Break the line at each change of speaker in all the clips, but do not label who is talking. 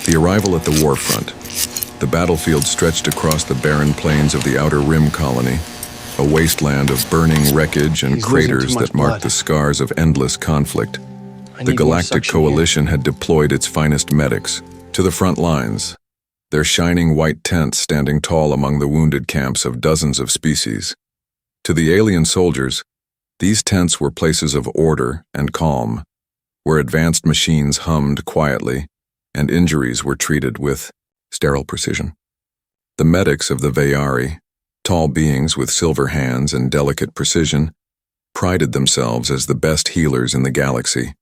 The arrival at the war front. The battlefield stretched across the barren plains of the Outer Rim colony, a wasteland of burning wreckage and craters that marked the scars of endless conflict. The Galactic Coalition had deployed its finest medics to the front lines, their shining white tents standing tall among the wounded camps of dozens of species. To the alien soldiers, these tents were places of order and calm, where advanced machines hummed quietly and injuries were treated with sterile precision. The medics of the Vayari, tall beings with silver hands and delicate precision, prided themselves as the best healers in the galaxy.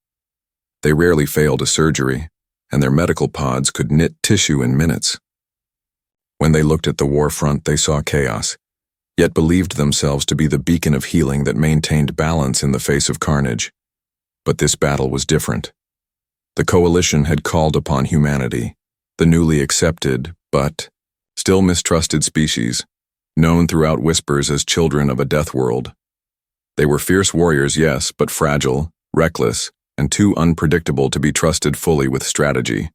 They rarely failed a surgery, and their medical pods could knit tissue in minutes. When they looked at the war front, they saw chaos, yet believed themselves to be the beacon of healing that maintained balance in the face of carnage. But this battle was different. The Coalition had called upon humanity, the newly accepted, but still mistrusted species, known throughout whispers as children of a death world. They were fierce warriors, yes, but fragile, reckless, and too unpredictable to be trusted fully with strategy.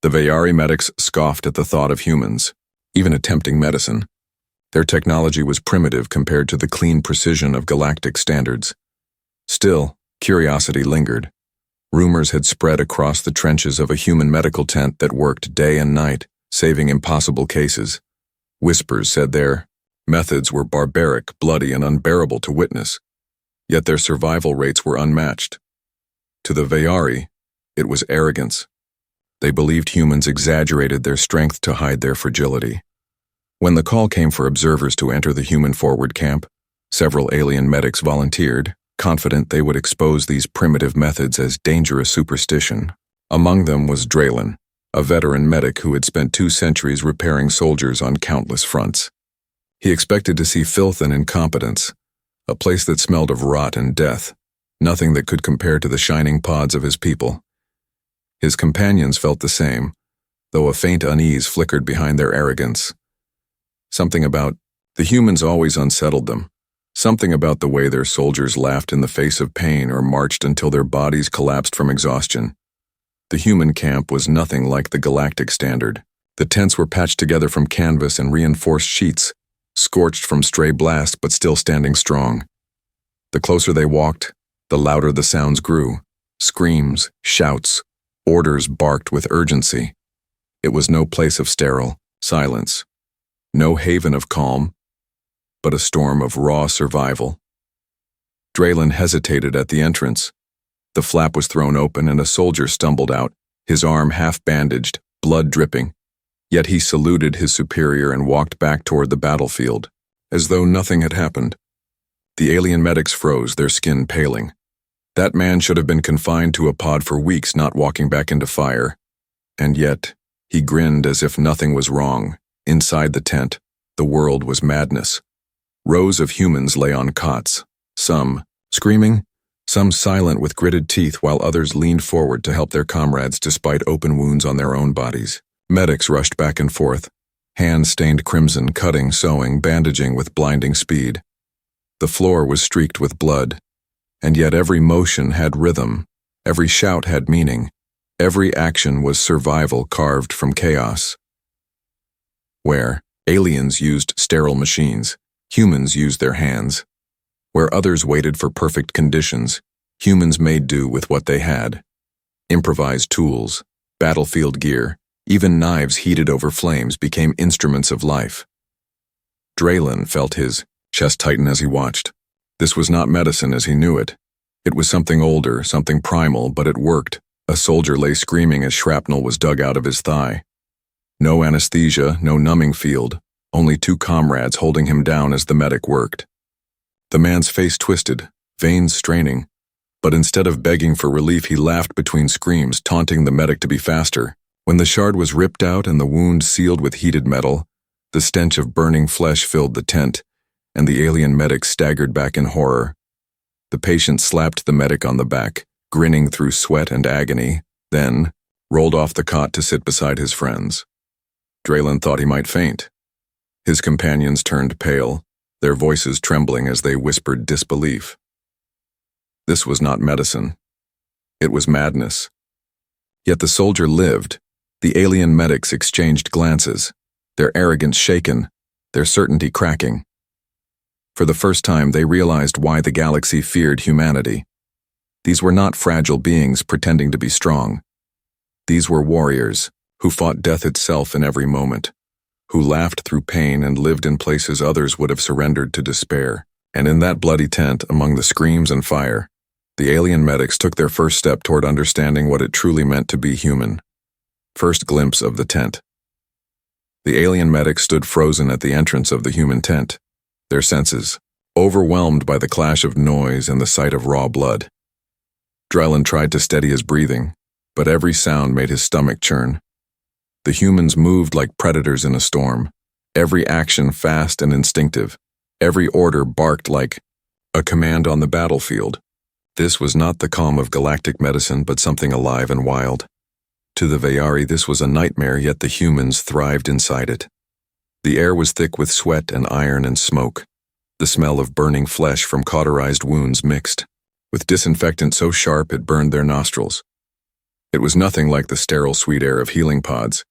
The Vayari medics scoffed at the thought of humans, even attempting medicine. Their technology was primitive compared to the clean precision of galactic standards. Still, curiosity lingered. Rumors had spread across the trenches of a human medical tent that worked day and night, saving impossible cases. Whispers said their methods were barbaric, bloody, and unbearable to witness, yet their survival rates were unmatched. To the Vayari, it was arrogance. They believed humans exaggerated their strength to hide their fragility. When the call came for observers to enter the human forward camp, several alien medics volunteered, confident they would expose these primitive methods as dangerous superstition. Among them was Draylen, a veteran medic who had spent 2 centuries repairing soldiers on countless fronts. He expected to see filth and incompetence, a place that smelled of rot and death, nothing that could compare to the shining pods of his people. His companions felt the same, though a faint unease flickered behind their arrogance. Something about the humans always unsettled them. Something about the way their soldiers laughed in the face of pain or marched until their bodies collapsed from exhaustion. The human camp was nothing like the galactic standard. The tents were patched together from canvas and reinforced sheets, scorched from stray blasts but still standing strong. The closer they walked, the louder the sounds grew. Screams, shouts, orders barked with urgency. It was no place of sterile silence, no haven of calm, but a storm of raw survival. Draylen hesitated at the entrance. The flap was thrown open and a soldier stumbled out, his arm half-bandaged, blood dripping. Yet he saluted his superior and walked back toward the battlefield, as though nothing had happened. The alien medics froze, their skin paling. That man should have been confined to a pod for weeks, not walking back into fire. And yet, he grinned as if nothing was wrong. Inside the tent, the world was madness. Rows of humans lay on cots, some screaming, some silent with gritted teeth, while others leaned forward to help their comrades despite open wounds on their own bodies. Medics rushed back and forth, hands stained crimson, cutting, sewing, bandaging with blinding speed. The floor was streaked with blood, and yet every motion had rhythm, every shout had meaning, every action was survival carved from chaos. Where aliens used sterile machines, humans used their hands. Where others waited for perfect conditions, humans made do with what they had. Improvised tools, battlefield gear, even knives heated over flames became instruments of life. Draylen felt his chest tighten as he watched. This was not medicine as he knew it. It was something older, something primal, but it worked. A soldier lay screaming as shrapnel was dug out of his thigh. No anesthesia, no numbing field, only 2 comrades holding him down as the medic worked. The man's face twisted, veins straining, but instead of begging for relief, he laughed between screams, taunting the medic to be faster. When the shard was ripped out and the wound sealed with heated metal, the stench of burning flesh filled the tent, and the alien medic staggered back in horror. The patient slapped the medic on the back, grinning through sweat and agony, then rolled off the cot to sit beside his friends. Draylen thought he might faint. His companions turned pale, their voices trembling as they whispered disbelief. This was not medicine. It was madness. Yet the soldier lived, The alien medics exchanged glances, their arrogance shaken, their certainty cracking. For the first time, they realized why the galaxy feared humanity. These were not fragile beings pretending to be strong. These were warriors who fought death itself in every moment, who laughed through pain and lived in places others would have surrendered to despair. And in that bloody tent, among the screams and fire, the alien medics took their first step toward understanding what it truly meant to be human. First glimpse of the tent. The alien medics stood frozen at the entrance of the human tent, their senses overwhelmed by the clash of noise and the sight of raw blood. Drellin tried to steady his breathing, but every sound made his stomach churn. The humans moved like predators in a storm, every action fast and instinctive, every order barked like a command on the battlefield. This was not the calm of galactic medicine, but something alive and wild. To the Vayari, this was a nightmare, yet the humans thrived inside it. The air was thick with sweat and iron and smoke. The smell of burning flesh from cauterized wounds mixed with disinfectant so sharp it burned their nostrils. It was nothing like the sterile sweet air of healing pods.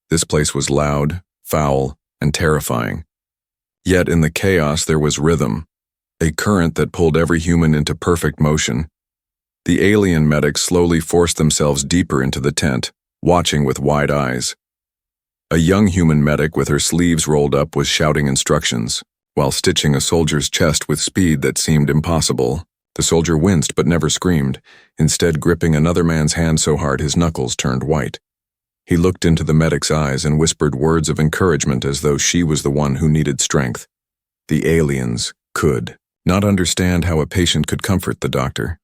This place was loud, foul, and terrifying. Yet in the chaos there was rhythm, a current that pulled every human into perfect motion. The alien medics slowly forced themselves deeper into the tent, watching with wide eyes. A young human medic with her sleeves rolled up was shouting instructions, while stitching a soldier's chest with speed that seemed impossible. The soldier winced but never screamed, instead gripping another man's hand so hard his knuckles turned white. He looked into the medic's eyes and whispered words of encouragement as though she was the one who needed strength. The aliens could not understand how a patient could comfort the doctor.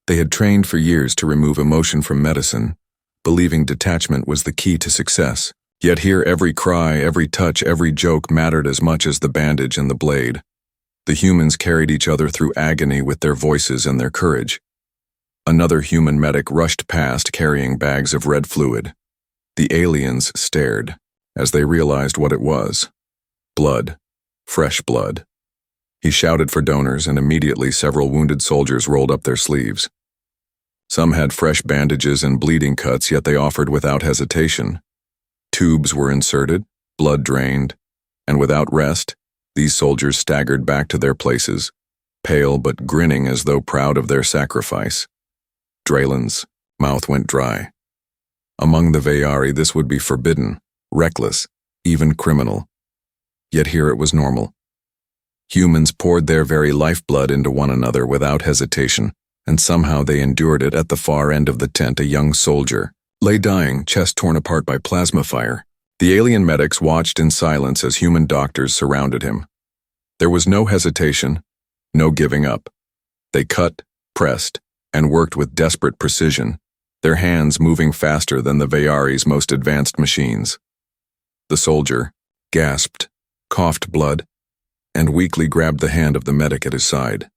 They had trained for years to remove emotion from medicine, believing detachment was the key to success. Yet here every cry, every touch, every joke mattered as much as the bandage and the blade. The humans carried each other through agony with their voices and their courage. Another human medic rushed past carrying bags of red fluid. The aliens stared as they realized what it was. Blood. Fresh blood. He shouted for donors, and immediately several wounded soldiers rolled up their sleeves. Some had fresh bandages and bleeding cuts, yet they offered without hesitation. Tubes were inserted, blood drained, and without rest, these soldiers staggered back to their places, pale but grinning as though proud of their sacrifice. Drellin's mouth went dry. Among the Vayari, this would be forbidden, reckless, even criminal. Yet here it was normal. Humans poured their very lifeblood into one another without hesitation, and somehow they endured it. At the far end of the tent, a young soldier lay dying, chest torn apart by plasma fire. The alien medics watched in silence as human doctors surrounded him. There was no hesitation, no giving up. They cut, pressed, and worked with desperate precision, their hands moving faster than the Vayari's most advanced machines. The soldier gasped, coughed blood, and weakly grabbed the hand of the medic at his side.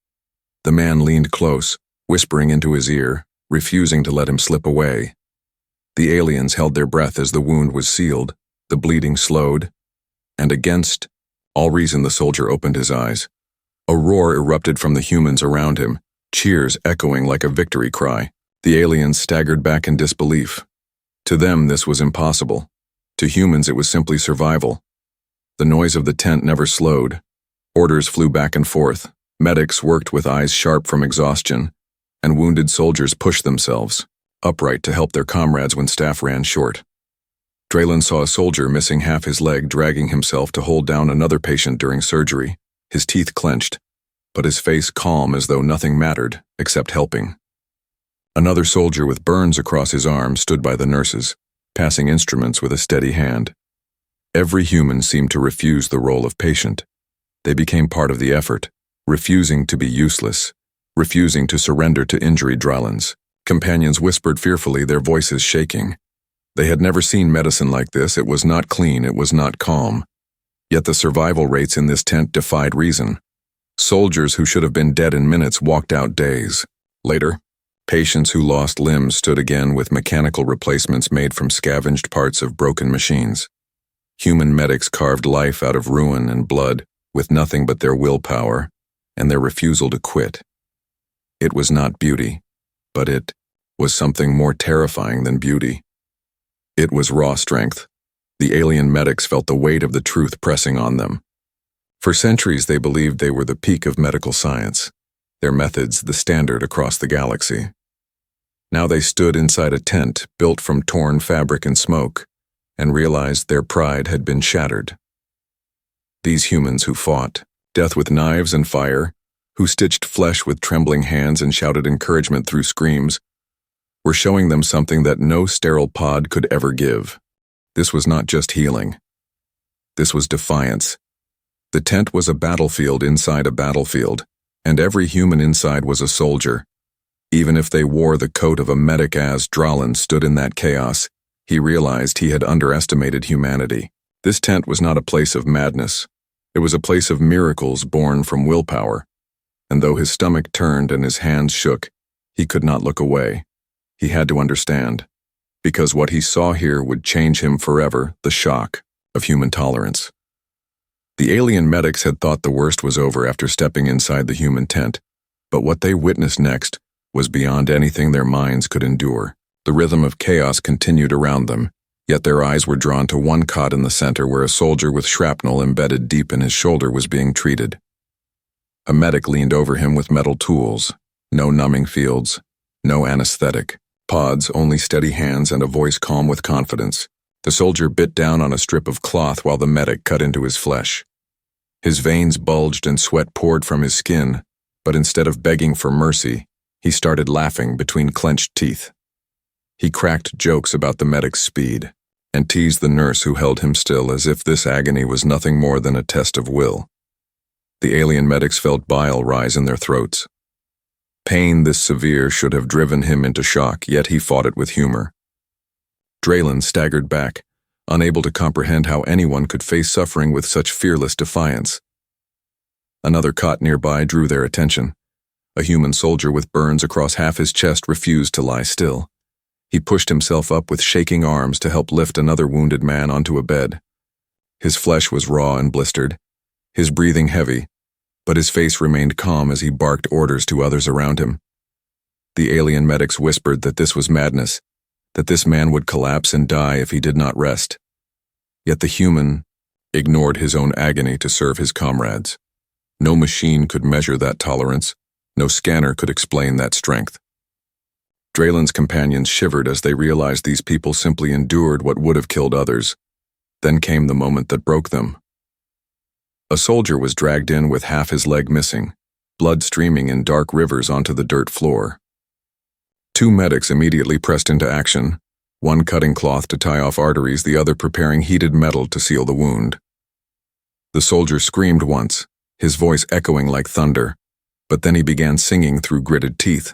The man leaned close, whispering into his ear, refusing to let him slip away. The aliens held their breath as the wound was sealed, the bleeding slowed, and against all reason the soldier opened his eyes. A roar erupted from the humans around him, cheers echoing like a victory cry. The aliens staggered back in disbelief. To them this was impossible. To humans it was simply survival. The noise of the tent never slowed. Orders flew back and forth. Medics worked with eyes sharp from exhaustion, and wounded soldiers pushed themselves upright to help their comrades when staff ran short. Drellin saw a soldier missing half his leg dragging himself to hold down another patient during surgery, his teeth clenched, but his face calm as though nothing mattered except helping. Another soldier with burns across his arm stood by the nurses, passing instruments with a steady hand. Every human seemed to refuse the role of patient. They became part of the effort, refusing to be useless, refusing to surrender to injury. Drellin's companions whispered fearfully, their voices shaking. They had never seen medicine like this. It was not clean, it was not calm. Yet the survival rates in this tent defied reason. Soldiers who should have been dead in minutes walked out days. Later, patients who lost limbs stood again with mechanical replacements made from scavenged parts of broken machines. Human medics carved life out of ruin and blood with nothing but their willpower and their refusal to quit. It was not beauty, but it was something more terrifying than beauty. It was raw strength. The alien medics felt the weight of the truth pressing on them. For centuries they believed they were the peak of medical science, their methods the standard across the galaxy. Now they stood inside a tent built from torn fabric and smoke, and realized their pride had been shattered. These humans who fought, death with knives and fire, who stitched flesh with trembling hands and shouted encouragement through screams, were showing them something that no sterile pod could ever give. This was not just healing. This was defiance. The tent was a battlefield inside a battlefield, and every human inside was a soldier. Even if they wore the coat of a medic, as Dralin stood in that chaos, he realized he had underestimated humanity. This tent was not a place of madness. It was a place of miracles born from willpower. And though his stomach turned and his hands shook, he could not look away. He had to understand. Because what he saw here would change him forever, the shock of human tolerance. The alien medics had thought the worst was over after stepping inside the human tent, but what they witnessed next was beyond anything their minds could endure. The rhythm of chaos continued around them, yet their eyes were drawn to one cot in the center where a soldier with shrapnel embedded deep in his shoulder was being treated. A medic leaned over him with metal tools, no numbing fields, no anesthetic. Pods, only steady hands and a voice calm with confidence. The soldier bit down on a strip of cloth while the medic cut into his flesh. His veins bulged and sweat poured from his skin, but instead of begging for mercy, he started laughing between clenched teeth. He cracked jokes about the medic's speed, and teased the nurse who held him still as if this agony was nothing more than a test of will. The alien medics felt bile rise in their throats. Pain this severe should have driven him into shock, yet he fought it with humor. Dralin staggered back, unable to comprehend how anyone could face suffering with such fearless defiance. Another cot nearby drew their attention. A human soldier with burns across half his chest refused to lie still. He pushed himself up with shaking arms to help lift another wounded man onto a bed. His flesh was raw and blistered, his breathing heavy, but his face remained calm as he barked orders to others around him. The alien medics whispered that this was madness, that this man would collapse and die if he did not rest. Yet the human ignored his own agony to serve his comrades. No machine could measure that tolerance, no scanner could explain that strength. Dralen's companions shivered as they realized these people simply endured what would have killed others. Then came the moment that broke them. A soldier was dragged in with half his leg missing, blood streaming in dark rivers onto the dirt floor. Two medics immediately pressed into action, one cutting cloth to tie off arteries, the other preparing heated metal to seal the wound. The soldier screamed once, his voice echoing like thunder, but then he began singing through gritted teeth.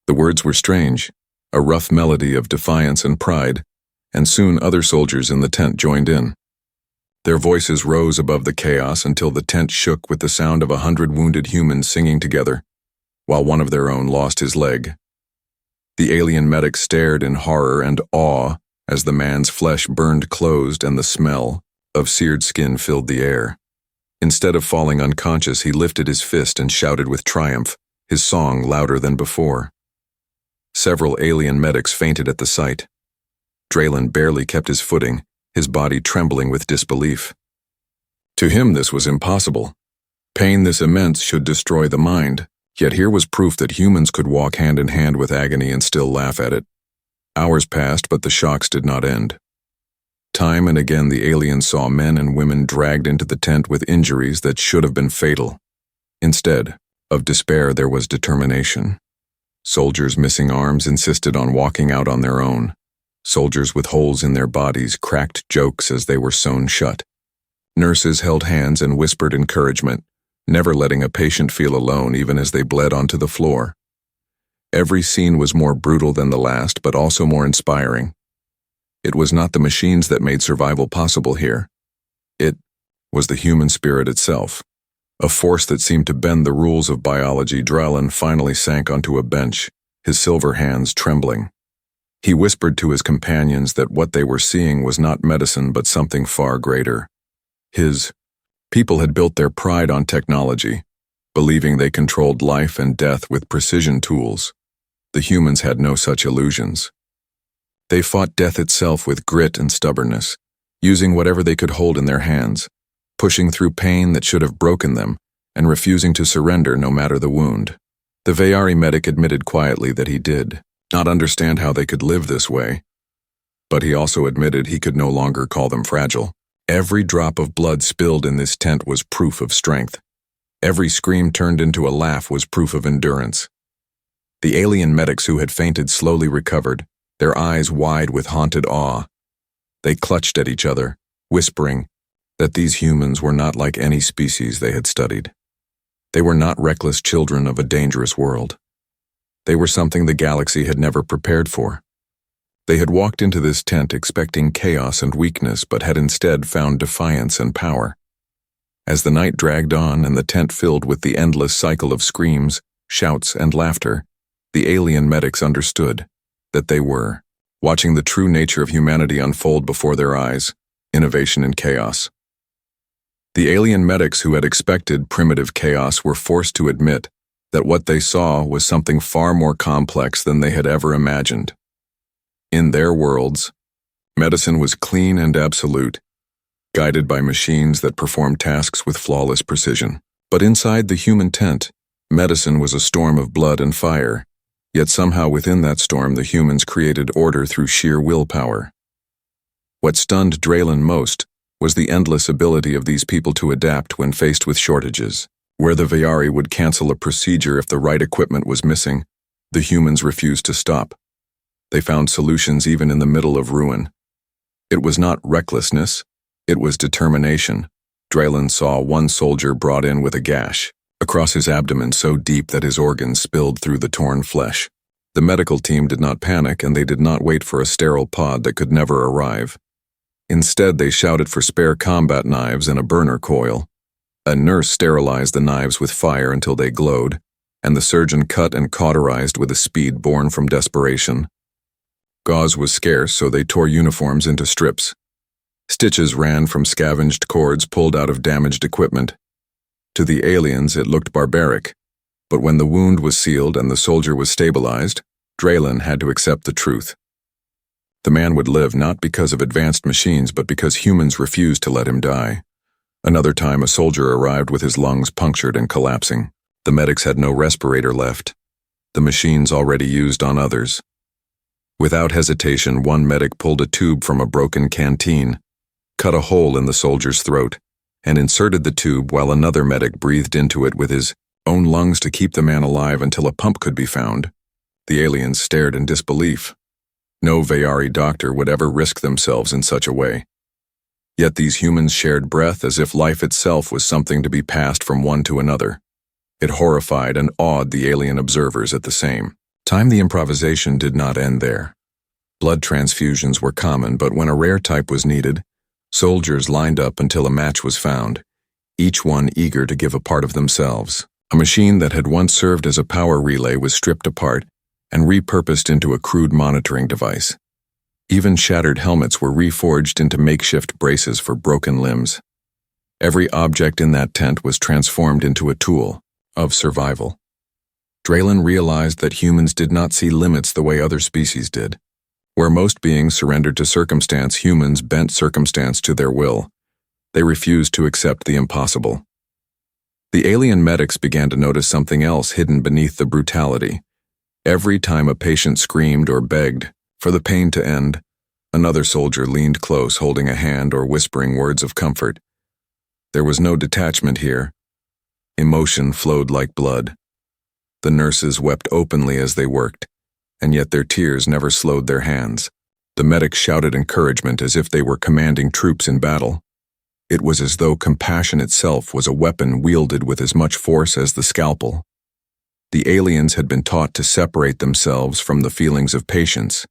The words were strange, a rough melody of defiance and pride, and soon other soldiers in the tent joined in. Their voices rose above the chaos until the tent shook with the sound of 100 wounded humans singing together, while one of their own lost his leg. The alien medic stared in horror and awe as the man's flesh burned closed and the smell of seared skin filled the air. Instead of falling unconscious, he lifted his fist and shouted with triumph, his song louder than before. Several alien medics fainted at the sight. Dralin barely kept his footing, his body trembling with disbelief. To him this was impossible. Pain this immense should destroy the mind, yet here was proof that humans could walk hand in hand with agony and still laugh at it. Hours passed, but the shocks did not end. Time and again the aliens saw men and women dragged into the tent with injuries that should have been fatal. Instead of despair, there was determination. Soldiers missing arms insisted on walking out on their own. Soldiers with holes in their bodies cracked jokes as they were sewn shut. Nurses held hands and whispered encouragement, never letting a patient feel alone even as they bled onto the floor. Every scene was more brutal than the last, but also more inspiring. It was not the machines that made survival possible here. It was the human spirit itself, a force that seemed to bend the rules of biology. Dralin finally sank onto a bench, his silver hands trembling. He whispered to his companions that what they were seeing was not medicine but something far greater. His people had built their pride on technology, believing they controlled life and death with precision tools. The humans had no such illusions. They fought death itself with grit and stubbornness, using whatever they could hold in their hands, pushing through pain that should have broken them, and refusing to surrender no matter the wound. The Vayari medic admitted quietly that he did not understand how they could live this way, but he also admitted he could no longer call them fragile. Every drop of blood spilled in this tent was proof of strength. Every scream turned into a laugh was proof of endurance. The alien medics who had fainted slowly recovered, their eyes wide with haunted awe. They clutched at each other, whispering that these humans were not like any species they had studied. They were not reckless children of a dangerous world. They were something the galaxy had never prepared for. They had walked into this tent expecting chaos and weakness, but had instead found defiance and power. As the night dragged on and the tent filled with the endless cycle of screams, shouts, and laughter, the alien medics understood that they were watching the true nature of humanity unfold before their eyes, innovation in chaos. The alien medics who had expected primitive chaos were forced to admit that what they saw was something far more complex than they had ever imagined. In their worlds, medicine was clean and absolute, guided by machines that performed tasks with flawless precision. But inside the human tent, medicine was a storm of blood and fire, yet somehow within that storm the humans created order through sheer willpower. What stunned Draylen most was the endless ability of these people to adapt when faced with shortages. Where the Vayari would cancel a procedure if the right equipment was missing, the humans refused to stop. They found solutions even in the middle of ruin. It was not recklessness, it was determination. Draylen saw one soldier brought in with a gash across his abdomen so deep that his organs spilled through the torn flesh. The medical team did not panic, and they did not wait for a sterile pod that could never arrive. Instead, they shouted for spare combat knives and a burner coil. A nurse sterilized the knives with fire until they glowed, and the surgeon cut and cauterized with a speed born from desperation. Gauze was scarce, so they tore uniforms into strips. Stitches ran from scavenged cords pulled out of damaged equipment. To the aliens, it looked barbaric, but when the wound was sealed and the soldier was stabilized, Draylen had to accept the truth. The man would live not because of advanced machines, but because humans refused to let him die. Another time, a soldier arrived with his lungs punctured and collapsing. The medics had no respirator left, the machines already used on others. Without hesitation, one medic pulled a tube from a broken canteen, cut a hole in the soldier's throat, and inserted the tube while another medic breathed into it with his own lungs to keep the man alive until a pump could be found. The aliens stared in disbelief. No Vayari doctor would ever risk themselves in such a way. Yet these humans shared breath as if life itself was something to be passed from one to another. It horrified and awed the alien observers at the same time. The improvisation did not end there. Blood transfusions were common, but when a rare type was needed, soldiers lined up until a match was found, each one eager to give a part of themselves. A machine that had once served as a power relay was stripped apart and repurposed into a crude monitoring device. Even shattered helmets were reforged into makeshift braces for broken limbs. Every object in that tent was transformed into a tool of survival. Draylen realized that humans did not see limits the way other species did. Where most beings surrendered to circumstance, humans bent circumstance to their will. They refused to accept the impossible. The alien medics began to notice something else hidden beneath the brutality. Every time a patient screamed or begged for the pain to end, another soldier leaned close, holding a hand or whispering words of comfort. There was no detachment here. Emotion flowed like blood. The nurses wept openly as they worked, and yet their tears never slowed their hands. The medics shouted encouragement as if they were commanding troops in battle. It was as though compassion itself was a weapon wielded with as much force as the scalpel. The aliens had been taught to separate themselves from the feelings of patients,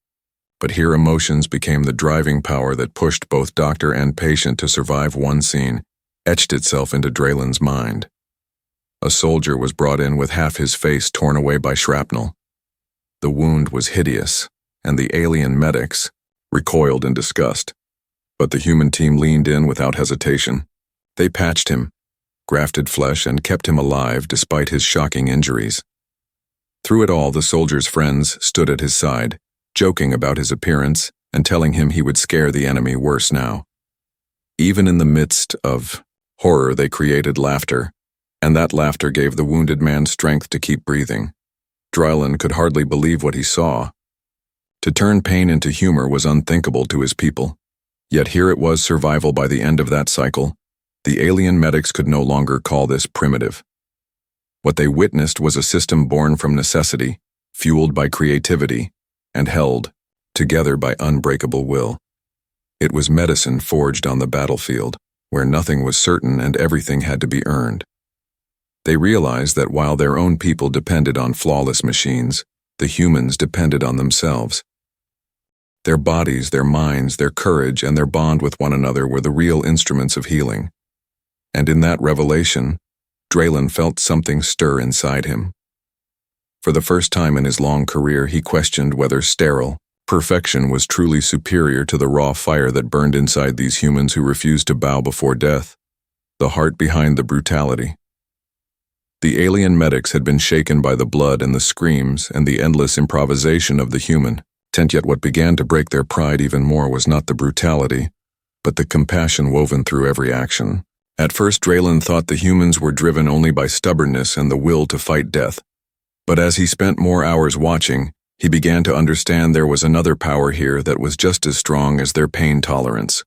but here emotions became the driving power that pushed both doctor and patient to survive. One scene etched itself into Draylen's mind. A soldier was brought in with half his face torn away by shrapnel. The wound was hideous, and the alien medics recoiled in disgust. But the human team leaned in without hesitation. They patched him, grafted flesh, and kept him alive despite his shocking injuries. Through it all, the soldier's friends stood at his side, joking about his appearance and telling him he would scare the enemy worse now. Even in the midst of horror, they created laughter, and that laughter gave the wounded man strength to keep breathing. Dryland could hardly believe what he saw. To turn pain into humor was unthinkable to his people. Yet here it was survival by the end of that cycle. The alien medics could no longer call this primitive. What they witnessed was a system born from necessity, fueled by creativity, and held together by unbreakable will. It was medicine forged on the battlefield, where nothing was certain and everything had to be earned. They realized that while their own people depended on flawless machines, the humans depended on themselves. Their bodies, their minds, their courage, and their bond with one another were the real instruments of healing. And in that revelation, Draylen felt something stir inside him. For the first time in his long career, he questioned whether sterile perfection was truly superior to the raw fire that burned inside these humans who refused to bow before death, the heart behind the brutality. The alien medics had been shaken by the blood and the screams and the endless improvisation of the human. Yet what began to break their pride even more was not the brutality, but the compassion woven through every action. At first, Draylen thought the humans were driven only by stubbornness and the will to fight death. But as he spent more hours watching, he began to understand there was another power here that was just as strong as their pain tolerance.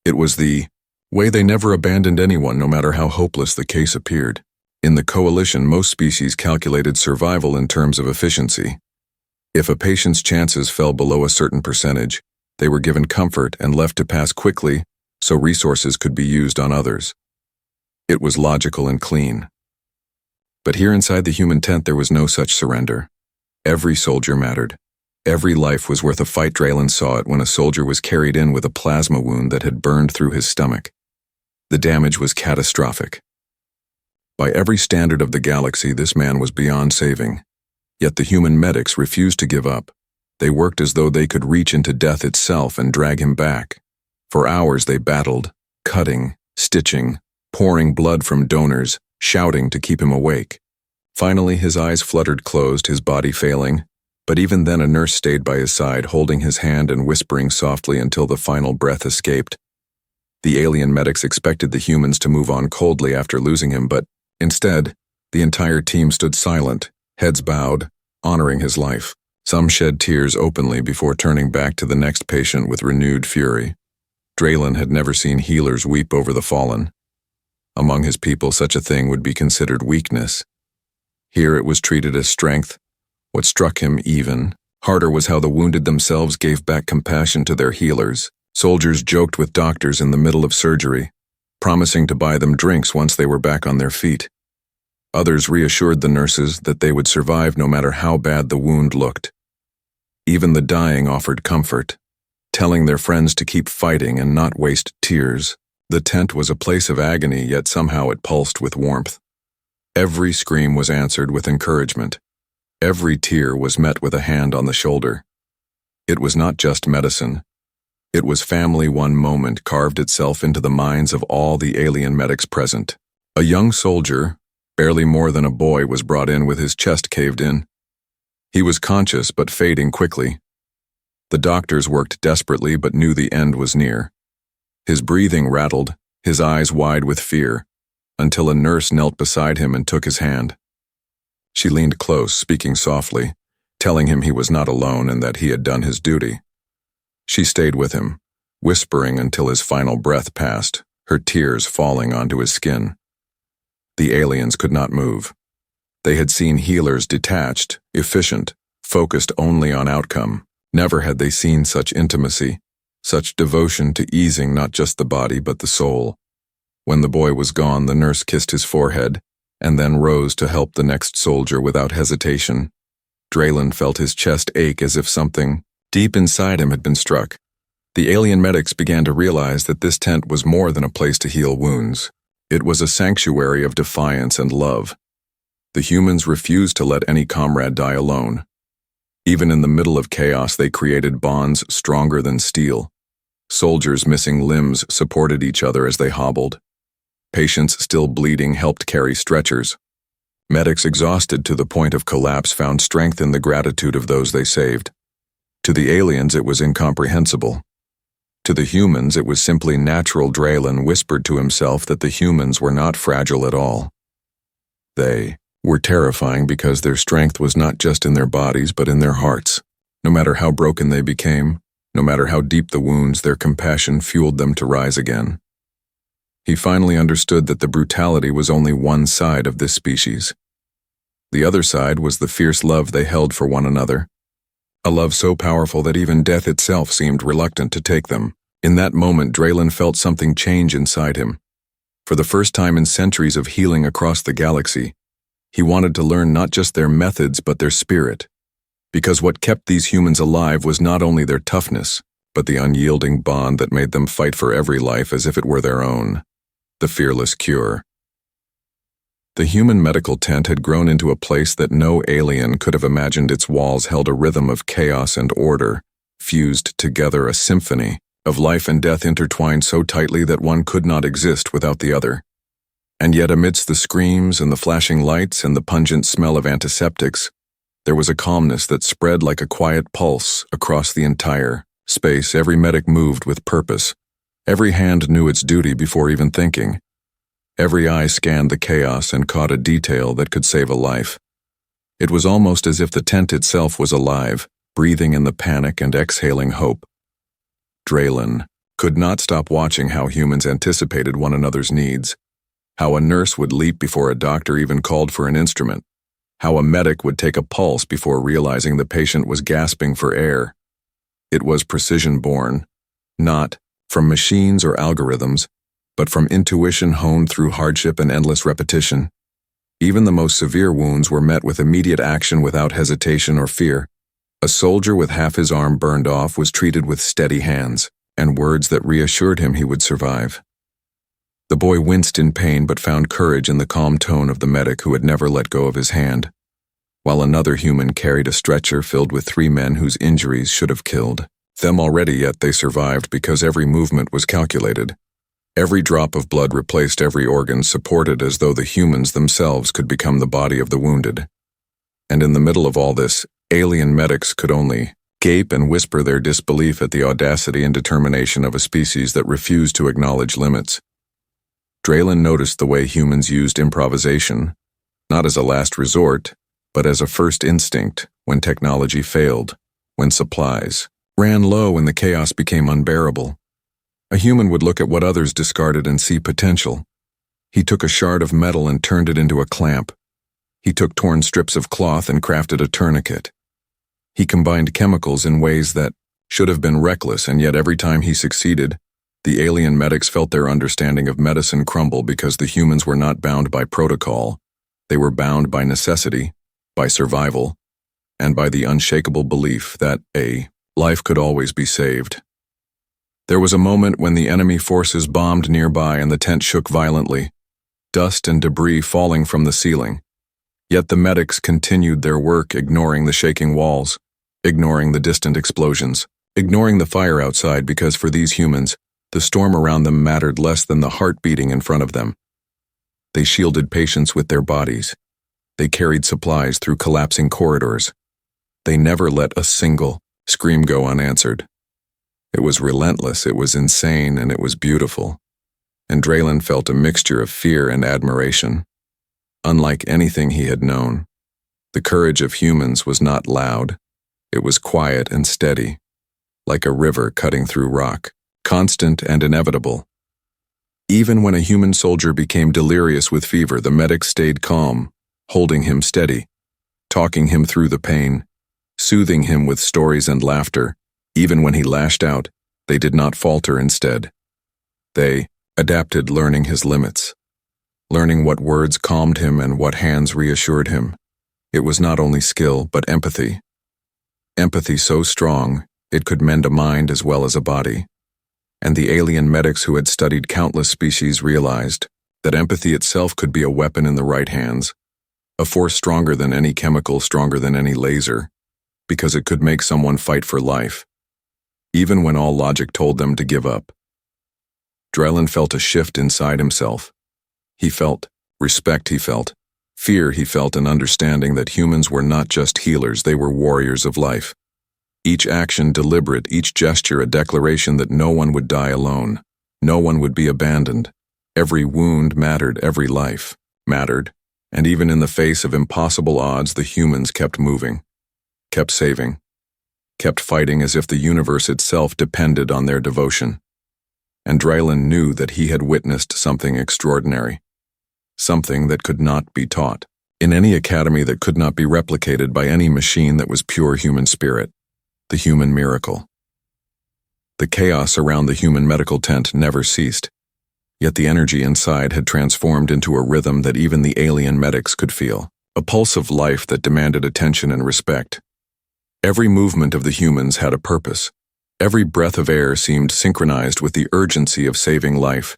It was the way they never abandoned anyone, no matter how hopeless the case appeared. In the coalition, most species calculated survival in terms of efficiency. If a patient's chances fell below a certain percentage, they were given comfort and left to pass quickly so resources could be used on others. It was logical and clean. But here inside the human tent there was no such surrender. Every soldier mattered. Every life was worth a fight. Draylen saw it when a soldier was carried in with a plasma wound that had burned through his stomach. The damage was catastrophic. By every standard of the galaxy, this man was beyond saving. Yet the human medics refused to give up. They worked as though they could reach into death itself and drag him back. For hours they battled, cutting, stitching, pouring blood from donors, shouting to keep him awake. Finally, his eyes fluttered closed, his body failing, but even then a nurse stayed by his side, holding his hand and whispering softly until the final breath escaped. The alien medics expected the humans to move on coldly after losing him, but instead, the entire team stood silent, heads bowed, honoring his life. Some shed tears openly before turning back to the next patient with renewed fury. Draylen had never seen healers weep over the fallen. Among his people, such a thing would be considered weakness. Here it was treated as strength. What struck him even harder was how the wounded themselves gave back compassion to their healers. Soldiers joked with doctors in the middle of surgery, promising to buy them drinks once they were back on their feet. Others reassured the nurses that they would survive no matter how bad the wound looked. Even the dying offered comfort, telling their friends to keep fighting and not waste tears. The tent was a place of agony, yet somehow it pulsed with warmth. Every scream was answered with encouragement. Every tear was met with a hand on the shoulder. It was not just medicine. It was family. One moment carved itself into the minds of all the alien medics present. A young soldier, barely more than a boy, was brought in with his chest caved in. He was conscious but fading quickly. The doctors worked desperately but knew the end was near. His breathing rattled, his eyes wide with fear, until a nurse knelt beside him and took his hand. She leaned close, speaking softly, telling him he was not alone and that he had done his duty. She stayed with him, whispering until his final breath passed, her tears falling onto his skin. The aliens could not move. They had seen healers detached, efficient, focused only on outcome. Never had they seen such intimacy, such devotion to easing not just the body but the soul. When the boy was gone, the nurse kissed his forehead, and then rose to help the next soldier without hesitation. Draylen felt his chest ache as if something deep inside him had been struck. The alien medics began to realize that this tent was more than a place to heal wounds. It was a sanctuary of defiance and love. The humans refused to let any comrade die alone. Even in the middle of chaos, they created bonds stronger than steel. Soldiers missing limbs supported each other as they hobbled. Patients still bleeding helped carry stretchers. Medics exhausted to the point of collapse found strength in the gratitude of those they saved. To the aliens it was incomprehensible. To the humans it was simply natural. Draylen whispered to himself that the humans were not fragile at all. They were terrifying because their strength was not just in their bodies but in their hearts. No matter how broken they became, no matter how deep the wounds, their compassion fueled them to rise again. He finally understood that the brutality was only one side of this species. The other side was the fierce love they held for one another. A love so powerful that even death itself seemed reluctant to take them. In that moment, Draylen felt something change inside him. For the first time in centuries of healing across the galaxy, he wanted to learn not just their methods but their spirit. Because what kept these humans alive was not only their toughness, but the unyielding bond that made them fight for every life as if it were their own. The fearless cure. The human medical tent had grown into a place that no alien could have imagined. Its walls held a rhythm of chaos and order, fused together a symphony of life and death intertwined so tightly that one could not exist without the other. And yet amidst the screams and the flashing lights and the pungent smell of antiseptics, there was a calmness that spread like a quiet pulse across the entire space. Every medic moved with purpose. Every hand knew its duty before even thinking. Every eye scanned the chaos and caught a detail that could save a life. It was almost as if the tent itself was alive, breathing in the panic and exhaling hope. Draylen could not stop watching how humans anticipated one another's needs, how a nurse would leap before a doctor even called for an instrument, how a medic would take a pulse before realizing the patient was gasping for air. It was precision-born, not from machines or algorithms, but from intuition honed through hardship and endless repetition. Even the most severe wounds were met with immediate action without hesitation or fear. A soldier with half his arm burned off was treated with steady hands and words that reassured him he would survive. The boy winced in pain but found courage in the calm tone of the medic who had never let go of his hand, while another human carried a stretcher filled with 3 men whose injuries should have killed them already, yet they survived because every movement was calculated. Every drop of blood replaced every organ, supported as though the humans themselves could become the body of the wounded. And in the middle of all this, alien medics could only gape and whisper their disbelief at the audacity and determination of a species that refused to acknowledge limits. Draylen noticed the way humans used improvisation, not as a last resort, but as a first instinct when technology failed, when supplies ran low and the chaos became unbearable. A human would look at what others discarded and see potential. He took a shard of metal and turned it into a clamp. He took torn strips of cloth and crafted a tourniquet. He combined chemicals in ways that should have been reckless, and yet every time he succeeded, the alien medics felt their understanding of medicine crumble because the humans were not bound by protocol. They were bound by necessity, by survival, and by the unshakable belief that a life could always be saved. There was a moment when the enemy forces bombed nearby and the tent shook violently, dust and debris falling from the ceiling. Yet the medics continued their work, ignoring the shaking walls, ignoring the distant explosions, ignoring the fire outside, because for these humans, the storm around them mattered less than the heart beating in front of them. They shielded patients with their bodies. They carried supplies through collapsing corridors. They never let a single scream go unanswered. It was relentless, it was insane, and it was beautiful. And Draylen felt a mixture of fear and admiration. Unlike anything he had known, the courage of humans was not loud. It was quiet and steady, like a river cutting through rock, constant and inevitable. Even when a human soldier became delirious with fever, the medics stayed calm, holding him steady, talking him through the pain, soothing him with stories and laughter. Even when he lashed out, they did not falter. Instead, they adapted, learning his limits, learning what words calmed him and what hands reassured him. It was not only skill, but empathy. Empathy so strong, it could mend a mind as well as a body. And the alien medics who had studied countless species realized that empathy itself could be a weapon in the right hands, a force stronger than any chemical, stronger than any laser, because it could make someone fight for life, even when all logic told them to give up. Draylen felt a shift inside himself. He felt respect, he felt fear, he felt an understanding that humans were not just healers, they were warriors of life. Each action deliberate, each gesture a declaration that no one would die alone. No one would be abandoned. Every wound mattered, every life mattered, and even in the face of impossible odds, the humans kept moving, kept saving, kept fighting as if the universe itself depended on their devotion. And Draylen knew that he had witnessed something extraordinary, something that could not be taught in any academy, that could not be replicated by any machine, that was pure human spirit, the human miracle. The chaos around the human medical tent never ceased, yet the energy inside had transformed into a rhythm that even the alien medics could feel, a pulse of life that demanded attention and respect. Every movement of the humans had a purpose. Every breath of air seemed synchronized with the urgency of saving life,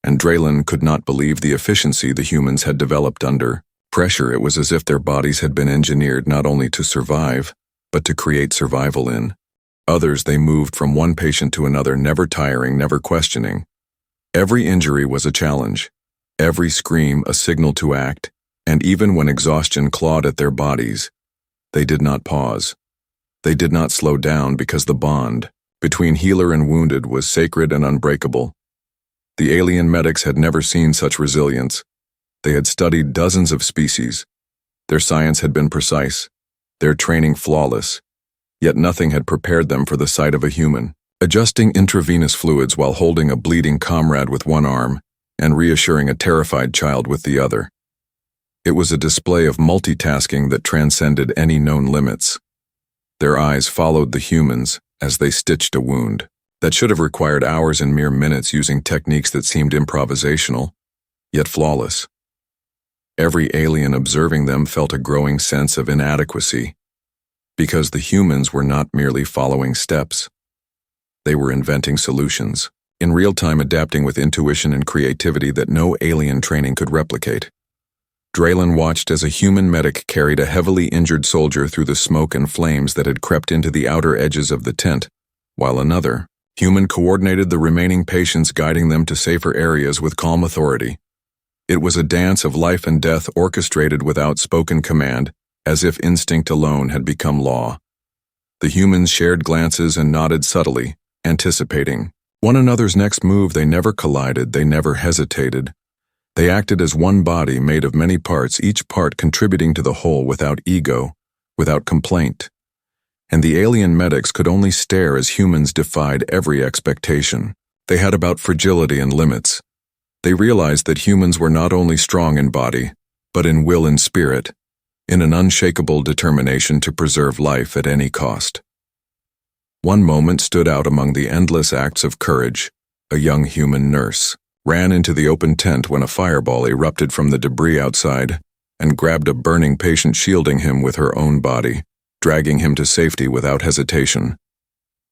and Draylen could not believe the efficiency the humans had developed under pressure. It was as if their bodies had been engineered not only to survive, but to create survival in others. They moved from one patient to another, never tiring, never questioning. Every injury was a challenge, every scream a signal to act, and even when exhaustion clawed at their bodies, they did not pause. They did not slow down, because the bond between healer and wounded was sacred and unbreakable. The alien medics had never seen such resilience. They had studied dozens of species. Their science had been precise, their training flawless, yet nothing had prepared them for the sight of a human, adjusting intravenous fluids while holding a bleeding comrade with one arm and reassuring a terrified child with the other. It was a display of multitasking that transcended any known limits. Their eyes followed the humans as they stitched a wound that should have required hours in mere minutes, using techniques that seemed improvisational, yet flawless. Every alien observing them felt a growing sense of inadequacy, because the humans were not merely following steps. They were inventing solutions, in real time, adapting with intuition and creativity that no alien training could replicate. Draylen watched as a human medic carried a heavily injured soldier through the smoke and flames that had crept into the outer edges of the tent, while another human coordinated the remaining patients, guiding them to safer areas with calm authority. It was a dance of life and death, orchestrated without spoken command, as if instinct alone had become law. The humans shared glances and nodded subtly, anticipating one another's next move. They never collided, they never hesitated. They acted as one body made of many parts, each part contributing to the whole, without ego, without complaint. And the alien medics could only stare as humans defied every expectation they had about fragility and limits. They realized that humans were not only strong in body, but in will and spirit, in an unshakable determination to preserve life at any cost. One moment stood out among the endless acts of courage. A young human nurse ran into the open tent when a fireball erupted from the debris outside and grabbed a burning patient, shielding him with her own body, dragging him to safety without hesitation.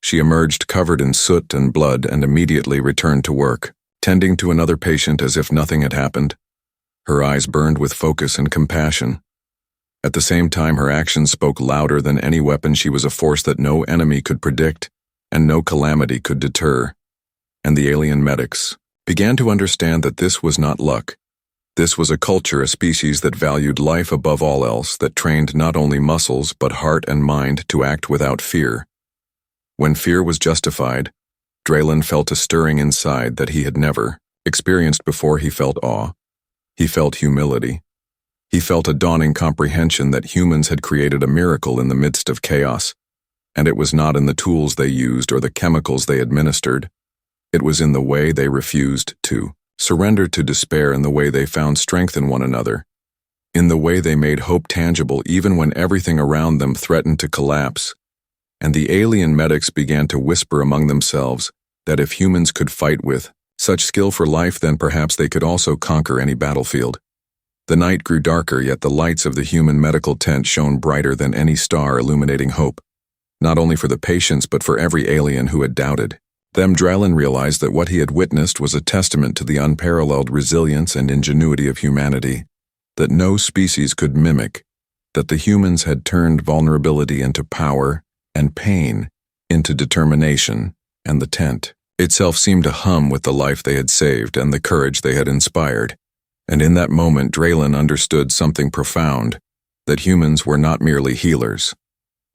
She emerged covered in soot and blood and immediately returned to work, tending to another patient as if nothing had happened. Her eyes burned with focus and compassion. At the same time, her actions spoke louder than any weapon. She was a force that no enemy could predict and no calamity could deter. And the alien medics began to understand that this was not luck. This was a culture, a species that valued life above all else, that trained not only muscles but heart and mind to act without fear. When fear was justified, Draylen felt a stirring inside that he had never experienced before. He felt awe. He felt humility. He felt a dawning comprehension that humans had created a miracle in the midst of chaos, and it was not in the tools they used or the chemicals they administered. It was in the way they refused to surrender to despair, in the way they found strength in one another, in the way they made hope tangible even when everything around them threatened to collapse. And the alien medics began to whisper among themselves that if humans could fight with such skill for life, then perhaps they could also conquer any battlefield. The night grew darker, yet the lights of the human medical tent shone brighter than any star, illuminating hope, not only for the patients but for every alien who had doubted them. Draylen realized that what he had witnessed was a testament to the unparalleled resilience and ingenuity of humanity, that no species could mimic, that the humans had turned vulnerability into power and pain into determination, and the tent itself seemed to hum with the life they had saved and the courage they had inspired. And in that moment, Draylen understood something profound, that humans were not merely healers.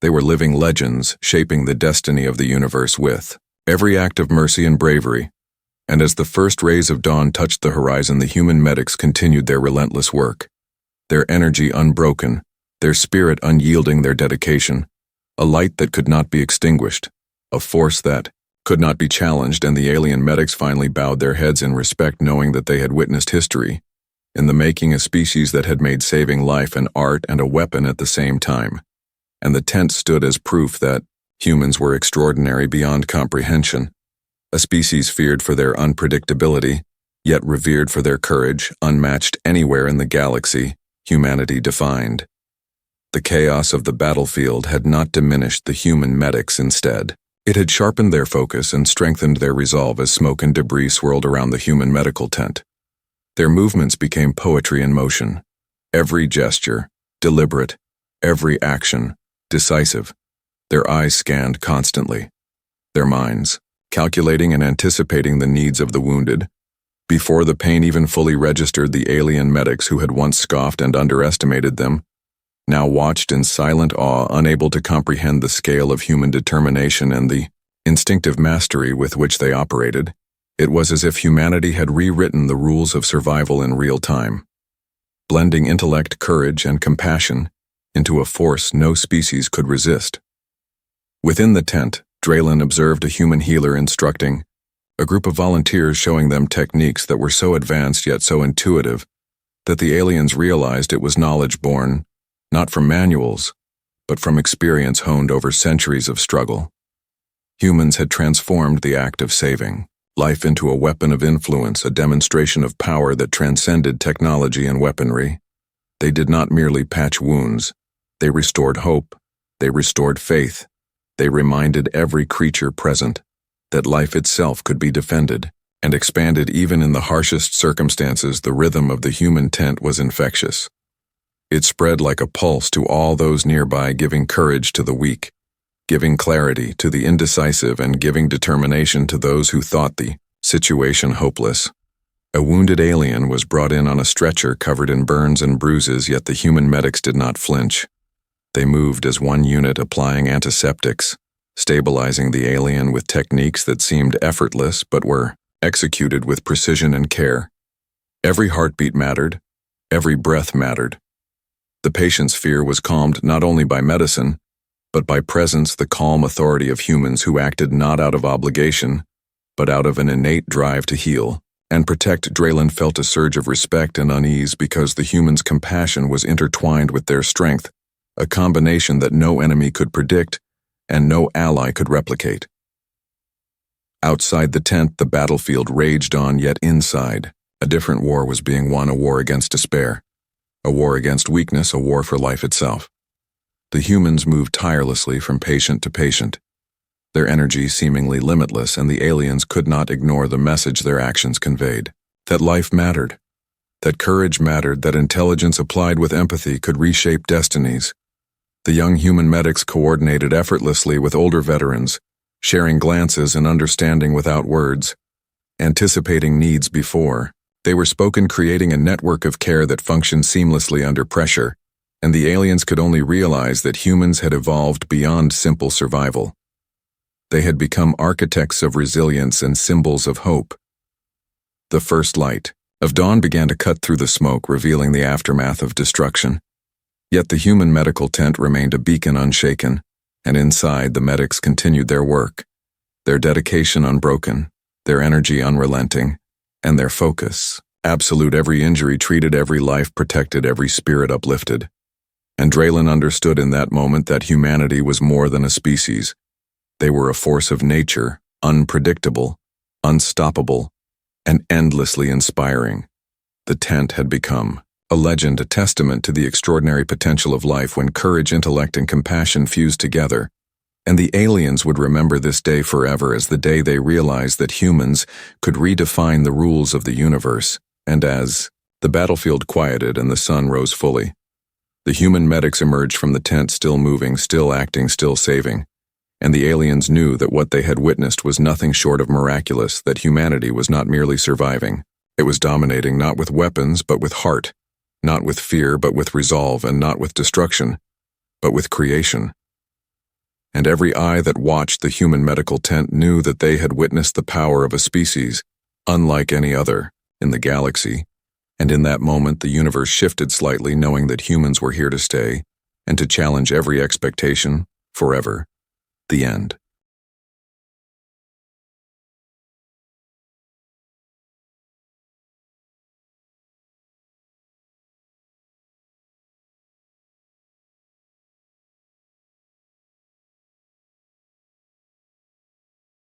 They were living legends, shaping the destiny of the universe with every act of mercy and bravery. And as the first rays of dawn touched the horizon, the human medics continued their relentless work. Their energy unbroken, their spirit unyielding, their dedication, a light that could not be extinguished, a force that could not be challenged, and the alien medics finally bowed their heads in respect, knowing that they had witnessed history in the making, a species that had made saving life an art and a weapon at the same time. And the tent stood as proof that humans were extraordinary beyond comprehension, a species feared for their unpredictability, yet revered for their courage, unmatched anywhere in the galaxy. Humanity defined. The chaos of the battlefield had not diminished the human medics. Instead, it had sharpened their focus and strengthened their resolve as smoke and debris swirled around the human medical tent. Their movements became poetry in motion. Every gesture, deliberate, every action, decisive. Their eyes scanned constantly, their minds calculating and anticipating the needs of the wounded. Before the pain even fully registered, the alien medics who had once scoffed and underestimated them now watched in silent awe, unable to comprehend the scale of human determination and the instinctive mastery with which they operated. It was as if humanity had rewritten the rules of survival in real time, blending intellect, courage, and compassion into a force no species could resist. Within the tent, Draylen observed a human healer instructing a group of volunteers, showing them techniques that were so advanced yet so intuitive that the aliens realized it was knowledge born not from manuals, but from experience honed over centuries of struggle. Humans had transformed the act of saving life into a weapon of influence, a demonstration of power that transcended technology and weaponry. They did not merely patch wounds, they restored hope, they restored faith, they reminded every creature present that life itself could be defended and expanded even in the harshest circumstances. The rhythm of the human tent was infectious. It spread like a pulse to all those nearby, giving courage to the weak, giving clarity to the indecisive, and giving determination to those who thought the situation hopeless. A wounded alien was brought in on a stretcher covered in burns and bruises, yet the human medics did not flinch. They moved as one unit, applying antiseptics, stabilizing the alien with techniques that seemed effortless but were executed with precision and care. Every heartbeat mattered, every breath mattered. The patient's fear was calmed not only by medicine, but by presence, the calm authority of humans who acted not out of obligation, but out of an innate drive to heal and protect. Draylen felt a surge of respect and unease because the humans' compassion was intertwined with their strength, a combination that no enemy could predict and no ally could replicate. Outside the tent, the battlefield raged on, yet inside, a different war was being won, a war against despair, a war against weakness, a war for life itself. The humans moved tirelessly from patient to patient, their energy seemingly limitless, and the aliens could not ignore the message their actions conveyed: that life mattered, that courage mattered, that intelligence applied with empathy could reshape destinies. The young human medics coordinated effortlessly with older veterans, sharing glances and understanding without words, anticipating needs before they were spoken, creating a network of care that functioned seamlessly under pressure. And the aliens could only realize that humans had evolved beyond simple survival. They had become architects of resilience and symbols of hope. The first light of dawn began to cut through the smoke, revealing the aftermath of destruction. Yet the human medical tent remained a beacon unshaken, and inside the medics continued their work, their dedication unbroken, their energy unrelenting, and their focus absolute. Every injury treated, every life protected, every spirit uplifted. And Draylen understood in that moment that humanity was more than a species. They were a force of nature, unpredictable, unstoppable, and endlessly inspiring. The tent had become a legend, a testament to the extraordinary potential of life when courage, intellect, and compassion fused together. And the aliens would remember this day forever as the day they realized that humans could redefine the rules of the universe. And as the battlefield quieted and the sun rose fully, the human medics emerged from the tent, still moving, still acting, still saving. And the aliens knew that what they had witnessed was nothing short of miraculous, that humanity was not merely surviving. It was dominating, not with weapons, but with heart, not with fear, but with resolve, and not with destruction, but with creation. and every eye that watched the human medical tent knew that they had witnessed the power of a species, unlike any other, in the galaxy. And in that moment, the universe shifted slightly, knowing that humans were here to stay, and to challenge every expectation, forever. The end.